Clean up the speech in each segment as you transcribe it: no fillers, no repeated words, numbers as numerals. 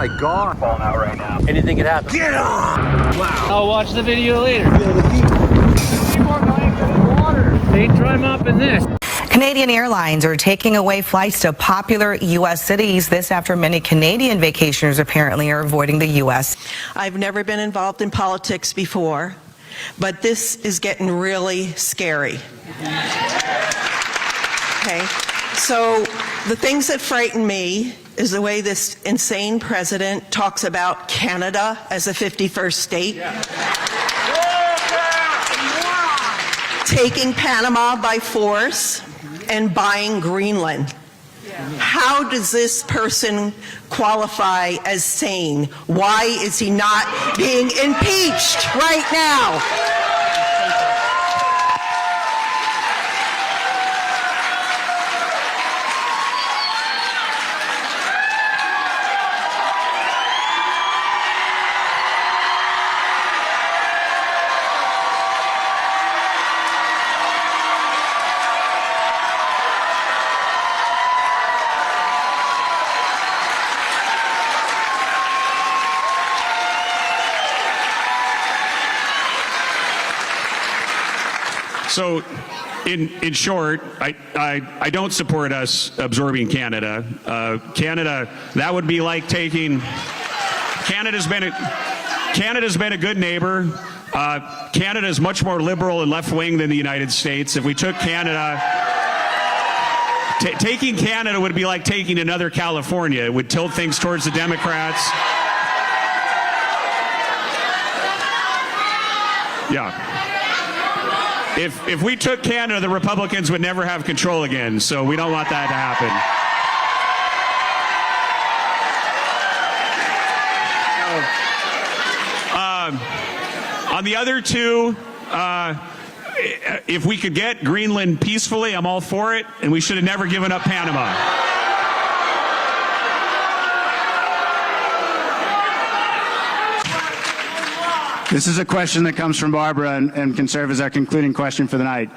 my God. Falling out right now. Anything could happen. Get on! Wow. I'll watch the video later. They drum up in this. Canadian Airlines are taking away flights to popular U.S. cities. This after many Canadian vacationers apparently are avoiding the U.S. I've never been involved in politics before, but this is getting really scary. Okay, so the things that frighten me is the way this insane president talks about Canada as a 51st state. Yeah. Taking Panama by force and buying Greenland. How does this person qualify as sane? Why is he not being impeached right now? So, in short, I don't support us absorbing Canada. Canada, that would be like taking. Canada's been a good neighbor. Canada is much more liberal and left wing than the United States. If we took Canada, taking Canada would be like taking another California. It would tilt things towards the Democrats. Yeah. If we took Canada, the Republicans would never have control again, so we don't want that to happen. On the other two, if we could get Greenland peacefully, I'm all for it, and we should have never given up Panama. This is a question that comes from Barbara and can serve as our concluding question for the night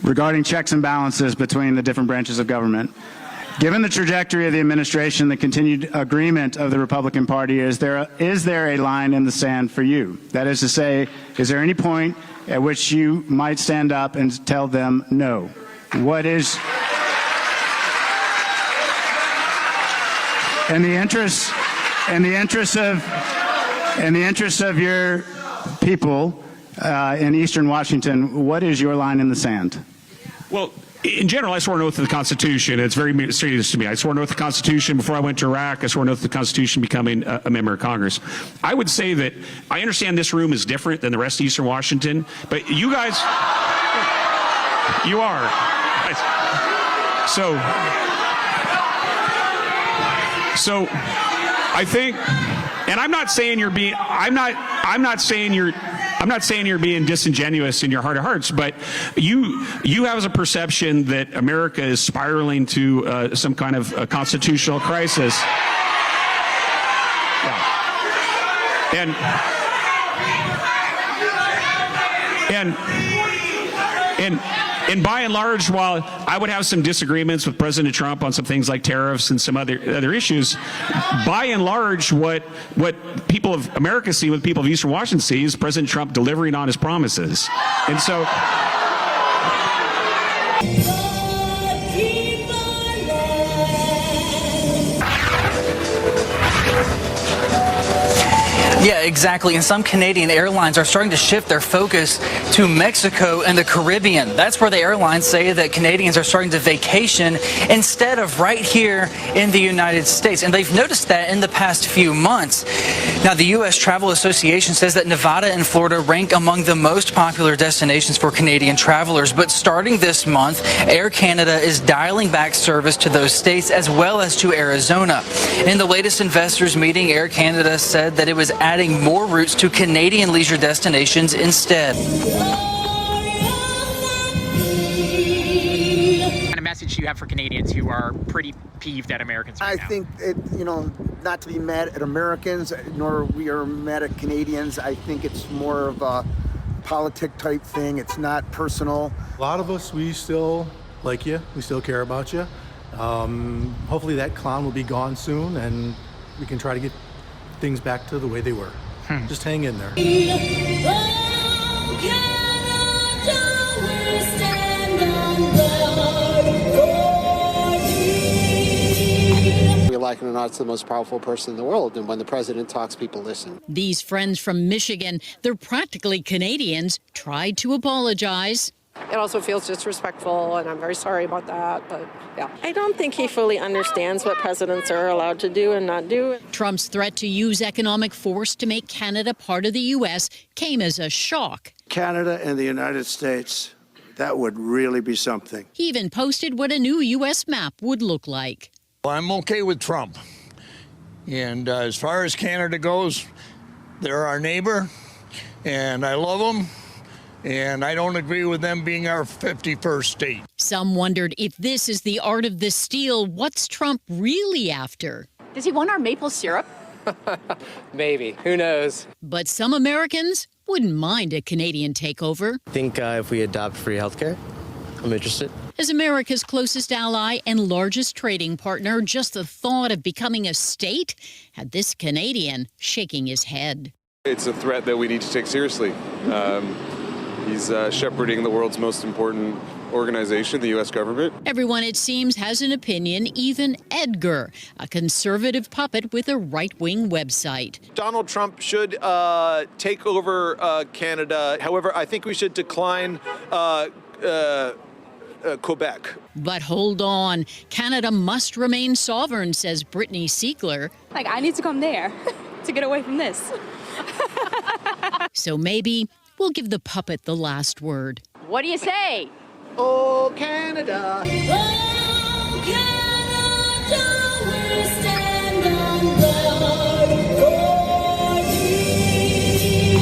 regarding checks and balances between the different branches of government. Given the trajectory of the administration, the continued agreement of the Republican Party, is there a line in the sand for you? That is to say, is there any point at which you might stand up and tell them no? What is, in the interest of your people in Eastern Washington, what is your line in the sand? Well, in general, I swore an oath to the Constitution. It's very serious to me. I swore an oath to the Constitution before I went to Iraq. I swore an oath to the Constitution becoming a member of Congress. I would say that I understand this room is different than the rest of Eastern Washington, but you guys, you are. So I think, and I'm not saying you're being, I'm not saying you're being disingenuous in your heart of hearts, but you have a perception that America is spiraling to some kind of a constitutional crisis. Yeah. And by and large, while I would have some disagreements with President Trump on some things like tariffs and some other issues, by and large, what people of America see, what people of Eastern Washington see, is President Trump delivering on his promises. And so... Yeah, exactly. And some Canadian airlines are starting to shift their focus to Mexico and the Caribbean. That's where the airlines say that Canadians are starting to vacation instead of right here in the United States. And they've noticed that in the past few months. Now, the U.S. Travel Association says that Nevada and Florida rank among the most popular destinations for Canadian travelers. But starting this month, Air Canada is dialing back service to those states as well as to Arizona. In the latest investors meeting, Air Canada said that it was adding more routes to Canadian leisure destinations instead. What kind of message do you have for Canadians who are pretty peeved at Americans right now? I think, not to be mad at Americans, nor we are mad at Canadians. I think it's more of a politic type thing. It's not personal. A lot of us, we still like you. We still care about you. Hopefully that clown will be gone soon and we can try to get things back to the way they were. Just hang in there. We like it or not, it's the most powerful person in the world. And when the president talks, people listen. These friends from Michigan, they're practically Canadians, tried to apologize. It also feels disrespectful, and I'm very sorry about that, but yeah. I don't think he fully understands what presidents are allowed to do and not do. Trump's threat to use economic force to make Canada part of the U.S. came as a shock. Canada and the United States, that would really be something. He even posted what a new U.S. map would look like. Well, I'm okay with Trump. And as far as Canada goes, they're our neighbor, and I love them. And I don't agree with them being our 51st state. Some wondered if this is the art of the steal, what's Trump really after? Does he want our maple syrup? Maybe. Who knows? But some Americans wouldn't mind a Canadian takeover. I think if we adopt free healthcare, I'm interested. As America's closest ally and largest trading partner, just the thought of becoming a state had this Canadian shaking his head. It's a threat that we need to take seriously. He's shepherding the world's most important organization, the U.S. government. Everyone, it seems, has an opinion, even Edgar, a conservative puppet with a right-wing website. Donald Trump should take over Canada. However, I think we should decline Quebec. But hold on. Canada must remain sovereign, says Brittany Siegler. Like, I need to come there to get away from this. So maybe we'll give the puppet the last word. What do you say? Oh, Canada. Oh, Canada, we stand on guard for thee.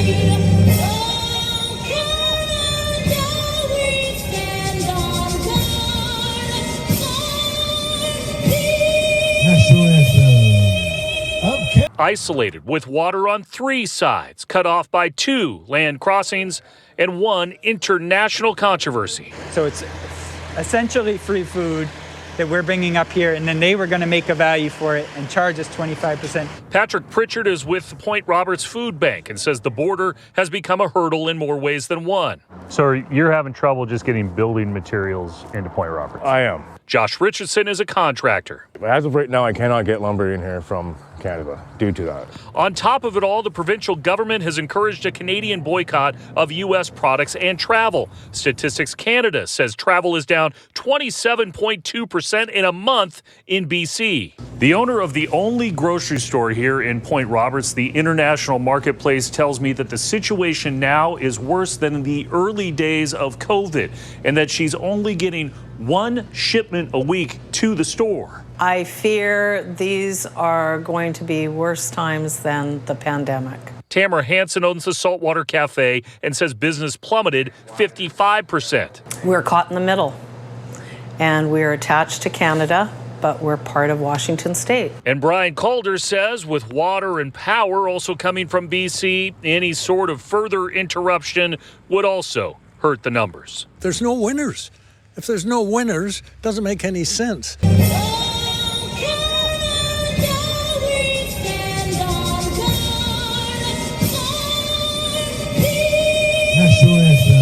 Oh, Canada, we stand on guard for thee. National anthem of Canada. Isolated with water on 3 sides, cut off by 2 land crossings and 1 international controversy. So it's essentially free food that we're bringing up here, and then they were going to make a value for it and charge us 25%. Patrick Pritchard is with the Point Roberts Food Bank and says the border has become a hurdle in more ways than one. So you're having trouble just getting building materials into Point Roberts? I am. Josh Richardson is a contractor. As of right now, I cannot get lumber in here from Canada due to that. On top of it all, the provincial government has encouraged a Canadian boycott of U.S. products and travel. Statistics Canada says travel is down 27.2% in a month in BC. The owner of the only grocery store here in Point Roberts, the International Marketplace, tells me that the situation now is worse than in the early days of COVID and that she's only getting 1 shipment a week to the store. I fear these are going to be worse times than the pandemic. Tamara Hansen owns the Saltwater Cafe and says business plummeted 55%. We're caught in the middle, and we're attached to Canada, but we're part of Washington State. And Brian Calder says with water and power also coming from BC, any sort of further interruption would also hurt the numbers. There's no winners. If there's no winners, it doesn't make any sense. National anthem.